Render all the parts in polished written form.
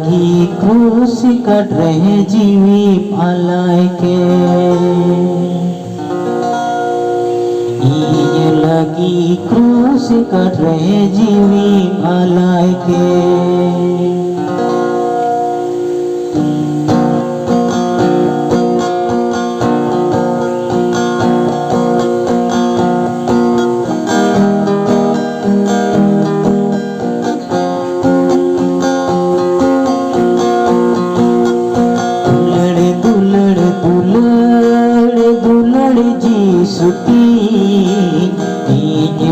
लगी क्रूस कट रहे जीवी पालाय के ये लगी क्रूस कट रहे जीवी पालाय के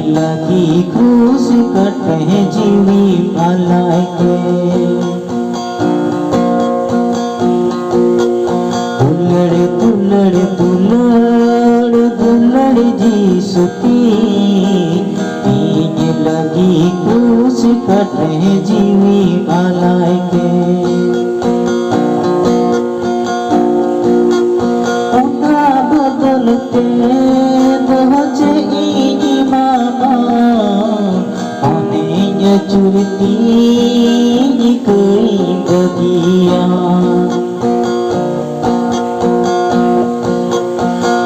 लगी क्रूस कट रहे जीवी पालाय के दुलड़ दुलड़ दुलड़ दुलड़ जी सुती लगी क्रूस कट रहे जीवी पालाय के उनका बदलते चुरती कोई बगिया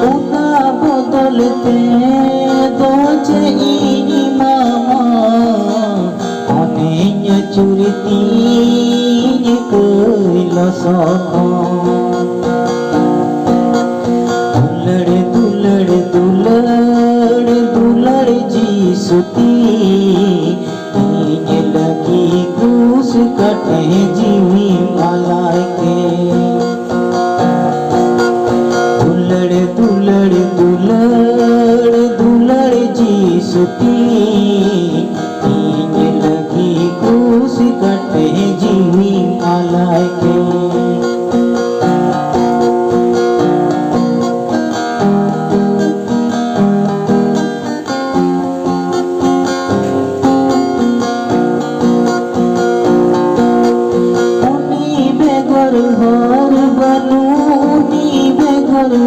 उनका बदलते दोचे मामा अनेक चुरती कोई लसको दुलड़ दुलड़ दुलड़ दुलड़ जी सुती लगी क्रूस कट रहे जीवी पालाय के दुलड़ दुलड़ दुलड़ दुलड़ जी सुती लगी क्रूस कट रहे जीवी पालाय के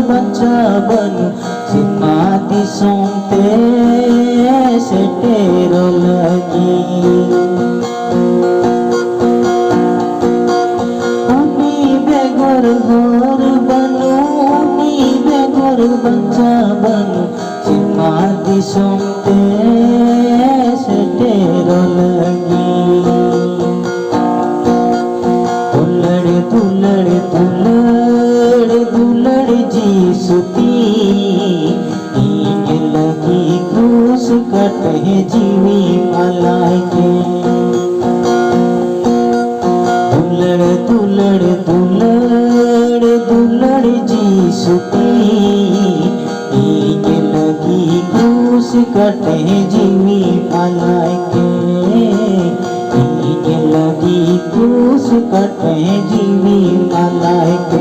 बच्चा बनू सिमाती सोंते से टेरो लगी उनी बेघर घर बनू उनी बेघर बच्चा बनू सिमाती सोंते से टेरो लगी दुलड़ दुलड़ दुलड़ दुलड़ जी सुती लगी क्रूस कट रहे जीवी पालाय के दुलड़ दुलड़ दुलड़ दुलड़ जी सुती लगी क्रूस कट रहे जीवी पालाय के लगी क्रूस कट रहे जीवी पालाय के